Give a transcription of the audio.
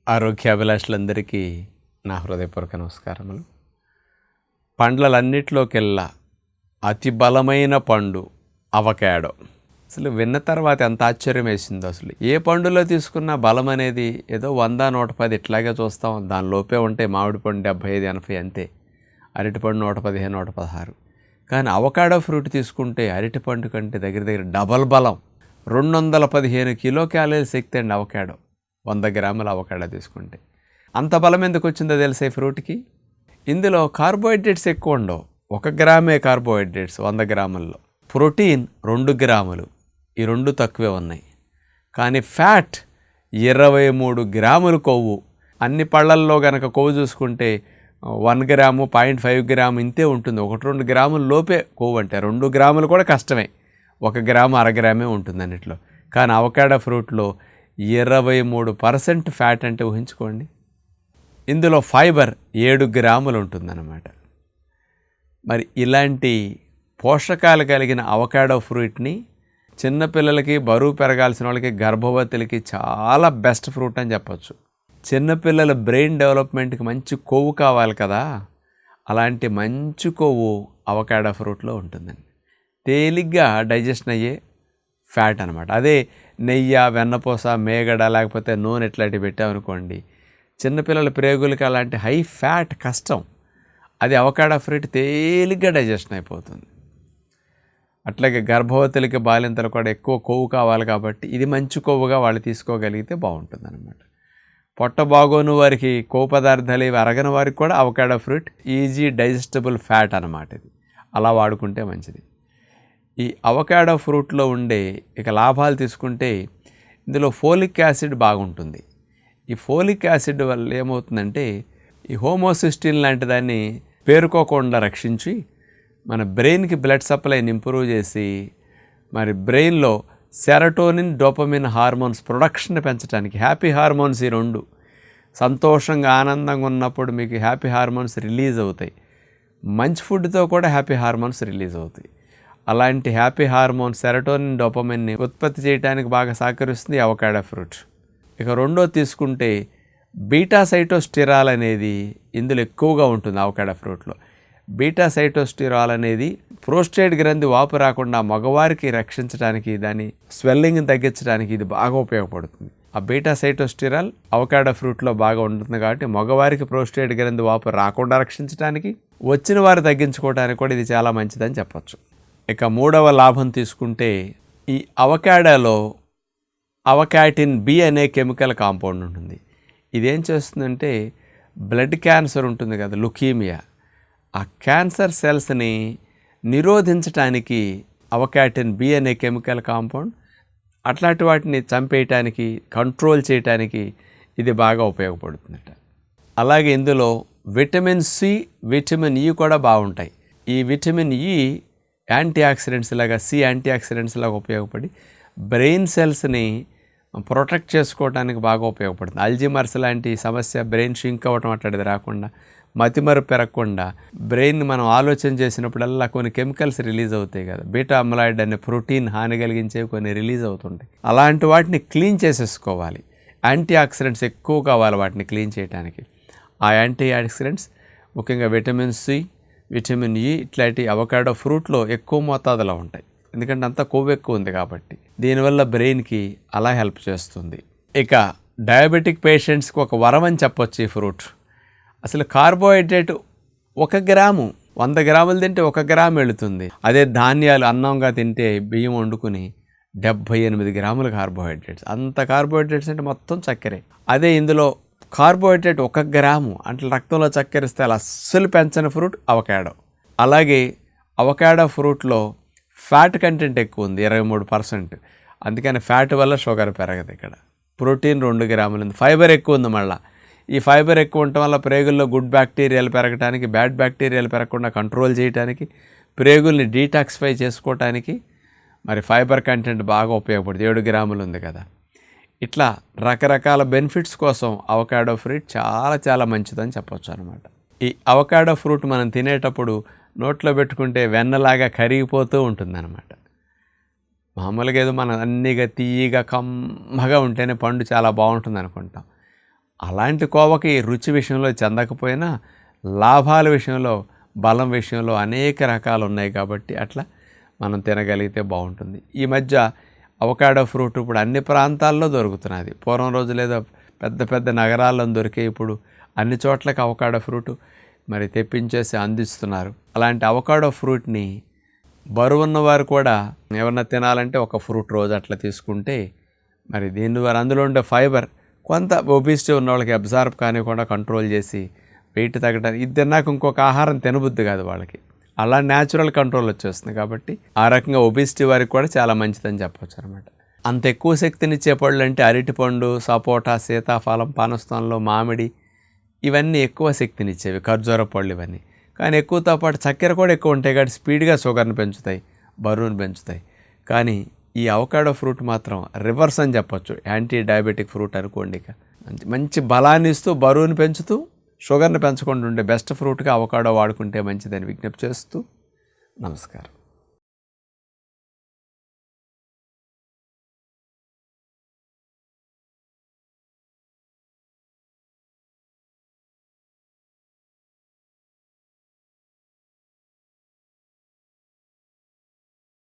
ఆరోగ్యాభిలాషులందరికీ నా హృదయపూర్వక నమస్కారములు. పండ్లన్నిటిలోకెల్లా అతి బలమైన పండు అవకాడో. అసలు విన్న తర్వాత ఎంత ఆశ్చర్యం వేసిందో. అసలు ఏ పండులో తీసుకున్న బలం అనేది ఏదో 100, 110 ఇట్లాగే చూస్తాం. దానిలోపే ఉంటాయి. మామిడి పండు 75, 80 అంతే. అరటిపండు 115, 116. కానీ అవకాడో ఫ్రూట్ తీసుకుంటే అరటిపండు కంటే దగ్గర డబల్ బలం. 215 కిలో క్యాలరీల శక్తి అండి అవకాడో. 100 గ్రాముల అవకాడో తీసుకుంటే అంత బలం ఎందుకు వచ్చిందో తెలిసే ఫ్రూట్కి. ఇందులో కార్బోహైడ్రేట్స్ ఎక్కువ ఉండవు. 1 గ్రామే కార్బోహైడ్రేట్స్ 100 గ్రాముల్లో. ప్రోటీన్ 2 గ్రాములు. ఈ 2 తక్కువే ఉన్నాయి. కానీ ఫ్యాట్ 23 గ్రాములు కొవ్వు. అన్ని పళ్ళల్లో కనుక కొవ్వు చూసుకుంటే 1 గ్రాము 0.5 గ్రాము ఇంతే ఉంటుంది. 1-2 గ్రాముల లోపే కొవ్వు. అంటే 2 గ్రాములు కూడా కష్టమే. 1 గ్రాము 1/2 గ్రామే ఉంటుంది అన్నిట్లో. కానీ అవకాడో ఫ్రూట్లో 23% ఫ్యాట్ అంటే ఊహించుకోండి. ఇందులో ఫైబర్ 7 గ్రాములు ఉంటుందన్నమాట. మరి ఇలాంటి పోషకాలు కలిగిన అవకాడో ఫ్రూట్ని చిన్నపిల్లలకి, బరువు పెరగాల్సిన వాళ్ళకి, గర్భవతులకి చాలా బెస్ట్ ఫ్రూట్ అని చెప్పచ్చు. చిన్నపిల్లల బ్రెయిన్ డెవలప్మెంట్కి మంచి కొవ్వు కావాలి కదా, అలాంటి మంచి కొవ్వు అవకాడో ఫ్రూట్లో ఉంటుందండి. తేలిగ్గా డైజెషన్ అయ్యే ఫ్యాట్ అనమాట. అదే నెయ్యి, వెన్నపూస, మేగడ లేకపోతే నూనె ఇట్లాంటివి పెట్టామనుకోండి, చిన్నపిల్లల ప్రేగులకి అలాంటి హై ఫ్యాట్ కష్టం. అది అవకాడో ఫ్రూట్ తేలిగ్గా డైజెషన్ అయిపోతుంది. అట్లాగే గర్భవతులకి, బాలింతలు కూడా ఎక్కువ కొవ్వు కావాలి కాబట్టి ఇది మంచి కొవ్వుగా వాళ్ళు తీసుకోగలిగితే బాగుంటుంది అనమాట. పొట్ట బాగోని వారికి, కొవ్వు పదార్థాలు ఇవి అరగని వారికి కూడా avocado fruit easy digestible fat అనమాట. ఇది అలా వాడుకుంటే మంచిది. ఈ అవకాడో ఫ్రూట్లో ఉండే లాభాలు తీసుకుంటే ఇందులో ఫోలిక్ యాసిడ్ బాగుంటుంది. ఈ ఫోలిక్ యాసిడ్ వల్ల ఏమవుతుందంటే ఈ హోమోసిస్టిన్ లాంటి దాన్ని పేరుకోకుండా రక్షించి మన బ్రెయిన్కి బ్లడ్ సప్లైని ఇంప్రూవ్ చేసి మరి బ్రెయిన్లో సెరటోనిన్, డోపమిన్ హార్మోన్స్ ప్రొడక్షన్ పెంచడానికి, హ్యాపీ హార్మోన్స్ ఈ 2 సంతోషంగా ఆనందంగా ఉన్నప్పుడు మీకు హ్యాపీ హార్మోన్స్ రిలీజ్ అవుతాయి. మంచి ఫుడ్తో కూడా హ్యాపీ హార్మోన్స్ రిలీజ్ అవుతాయి. అలాంటి హ్యాపీ హార్మోన్ సెరటోనిన్, డోపమిన్ని ఉత్పత్తి చేయడానికి బాగా సహకరిస్తుంది అవకాడో ఫ్రూట్. ఇక రెండో తీసుకుంటే బీటా సైటోస్టిరాల్ అనేది ఇందులో ఎక్కువగా ఉంటుంది అవకాడో ఫ్రూట్లో. బీటా సైటోస్టిరాల్ అనేది ప్రోస్టేట్ గ్రంథి వాపు రాకుండా మగవారికి రక్షించడానికి, దాని స్వెల్లింగ్ని తగ్గించడానికి ఇది బాగా ఉపయోగపడుతుంది. ఆ బీటా సైటోస్టిరాల్ అవకాడో ఫ్రూట్లో బాగా ఉంటుంది కాబట్టి మగవారికి ప్రోస్టేట్ గ్రంథి వాపు రాకుండా రక్షించడానికి, వచ్చిన వారు తగ్గించుకోవడానికి కూడా ఇది చాలా మంచిదని చెప్పచ్చు. ఇక మూడవ లాభం తీసుకుంటే ఈ అవకాడోలో అవకాటిన్ బి అనే కెమికల్ కాంపౌండ్ ఉంటుంది. ఇదేం చేస్తుందంటే బ్లడ్ క్యాన్సర్ ఉంటుంది కదా, లుకీమియా, ఆ క్యాన్సర్ సెల్స్ని నిరోధించడానికి అవకాటిన్ బి అనే కెమికల్ కాంపౌండ్ అట్లాంటి వాటిని చంపేయటానికి, కంట్రోల్ చేయటానికి ఇది బాగా ఉపయోగపడుతుందట. అలాగే ఇందులో విటమిన్ సి, విటమిన్ ఈ కూడా బాగుంటాయి. ఈ విటమిన్ ఈ యాంటీ ఆక్సిడెంట్స్ లాగా, సి యాంటీ ఆక్సిడెంట్స్ లాగా ఉపయోగపడి బ్రెయిన్ సెల్స్ని ప్రొటెక్ట్ చేసుకోవడానికి బాగా ఉపయోగపడుతుంది. అల్జీమర్స్ లాంటి సమస్య, బ్రెయిన్ షింక్ అవ్వటం అట్లాంటిది రాకుండా, మతిమరుపు పెరగకుండా, బ్రెయిన్ మనం ఆలోచన చేసినప్పుడల్లా కొన్ని కెమికల్స్ రిలీజ్ అవుతాయి కదా, బీటా అమ్లాయిడ్ అనే ప్రోటీన్ హాని కలిగించేవి కొన్ని రిలీజ్ అవుతుంటాయి. అలాంటి వాటిని క్లీన్ చేసేసుకోవాలి. యాంటీ ఆక్సిడెంట్స్ ఎక్కువ కావాలి వాటిని క్లీన్ చేయడానికి. ఆ యాంటీ ఆక్సిడెంట్స్ ముఖ్యంగా విటమిన్ సి, విటమిన్ ఈ ఇట్లాంటి అవకాడో ఫ్రూట్లో ఎక్కువ మోతాదులో ఉంటాయి. ఎందుకంటే అంతా కొవ్వు ఎక్కువ ఉంది కాబట్టి దీనివల్ల బ్రెయిన్కి అలా హెల్ప్ చేస్తుంది. ఇక డయాబెటిక్ పేషెంట్స్కి ఒక వరం అని చెప్పొచ్చు ఈ ఫ్రూట్. అసలు కార్బోహైడ్రేట్ 1 గ్రాము 100 గ్రాములు తింటే 1 గ్రాము వెళుతుంది. అదే ధాన్యాలు అన్నంగా తింటే, బియ్యం వండుకుని 78 గ్రాముల కార్బోహైడ్రేట్స్. అంత కార్బోహైడ్రేట్స్ అంటే మొత్తం చక్కెరే. అదే ఇందులో కార్బోహైడ్రేట్ 1 గ్రాము అంటే రక్తంలో చక్కెరిస్తే అలా అస్సలు పెంచని ఫ్రూట్ అవకాడో. అలాగే అవకాడో ఫ్రూట్లో ఫ్యాట్ కంటెంట్ ఎక్కువ ఉంది, 23%. అందుకని ఫ్యాట్ వల్ల షుగర్ పెరగదు. ఇక్కడ ప్రోటీన్ 2 గ్రాములు ఉంది. ఫైబర్ ఎక్కువ ఉంది. మళ్ళీ ఈ ఫైబర్ ఎక్కువ ఉండటం వల్ల ప్రేగుల్లో గుడ్ బ్యాక్టీరియాలు పెరగడానికి, బ్యాడ్ బ్యాక్టీరియాలు పెరగకుండా కంట్రోల్ చేయడానికి, ప్రేగుల్ని డీటాక్సిఫై చేసుకోవటానికి మరి ఫైబర్ కంటెంట్ బాగా ఉపయోగపడుతుంది. 7 గ్రాములు ఉంది కదా. ఇట్లా రకరకాల బెనిఫిట్స్ కోసం అవకాడో ఫ్రూట్ చాలా చాలా మంచిదని చెప్పొచ్చు అనమాట. ఈ అవకాడో ఫ్రూట్ మనం తినేటప్పుడు నోట్లో పెట్టుకుంటే వెన్నలాగా కరిగిపోతూ ఉంటుందన్నమాట. మామూలుగా ఏదో మనం అన్నీగా తీయగా కమ్మగా ఉంటేనే పండు చాలా బాగుంటుంది అనుకుంటాం. అలాంటి కోవకి రుచి విషయంలో చెందకపోయినా లాభాల విషయంలో, బలం విషయంలో అనేక రకాలు ఉన్నాయి కాబట్టి అట్లా మనం తినగలిగితే బాగుంటుంది. ఈ మధ్య అవకాడో ఫ్రూట్ ఇప్పుడు అన్ని ప్రాంతాల్లో దొరుకుతున్నది. పూర్వం రోజులేదో పెద్ద పెద్ద నగరాల్లో దొరికే ఇప్పుడు అన్ని చోట్లకి అవకాడో ఫ్రూట్ మరి తెప్పించేసి అందిస్తున్నారు. అలాంటి అవకాడో ఫ్రూట్ని బరువున్నవారు కూడా ఏమన్నా తినాలంటే ఒక ఫ్రూట్ రోజు అట్లా తీసుకుంటే మరి దీని ద్వారా అందులో ఉండే ఫైబర్ కొంత ఒబిసిటీ ఉన్న వాళ్ళకి అబ్జార్బ్ కానివ్వకుండా కంట్రోల్ చేసి వెయిట్ తగ్గడానికి, ఇది తిన్నాక ఇంకొక ఆహారం తినబుద్ధి కాదు వాళ్ళకి, అలా న్యాచురల్ కంట్రోల్ వచ్చేస్తుంది. కాబట్టి ఆ రకంగా ఒబిసిటీ వారికి కూడా చాలా మంచిదని చెప్పవచ్చు అనమాట. అంత ఎక్కువ శక్తినిచ్చే పళ్ళు అంటే అరటిపండు, సపోటా, సీతాఫలం, పనస్తంలో మామిడి ఇవన్నీ ఎక్కువ శక్తినిచ్చేవి, ఖర్జూర పళ్ళు ఇవన్నీ. కానీ ఎక్కువతో పాటు చక్కెర కూడా ఎక్కువ ఉంటాయి కాబట్టి స్పీడ్గా షుగర్ని పెంచుతాయి, బరువును పెంచుతాయి. కానీ ఈ అవకాడో ఫ్రూట్ మాత్రం రివర్స్ అని చెప్పొచ్చు, యాంటీ డయాబెటిక్ ఫ్రూట్ అనుకోండి. ఇక మంచి బలాన్ని ఇస్తూ బరువుని పెంచుతూ షుగర్ని పెంచకుండా ఉండే బెస్ట్ ఫ్రూట్గా అవకాడో వాడుకుంటే మంచిదని విజ్ఞప్తి చేస్తూ నమస్కారం.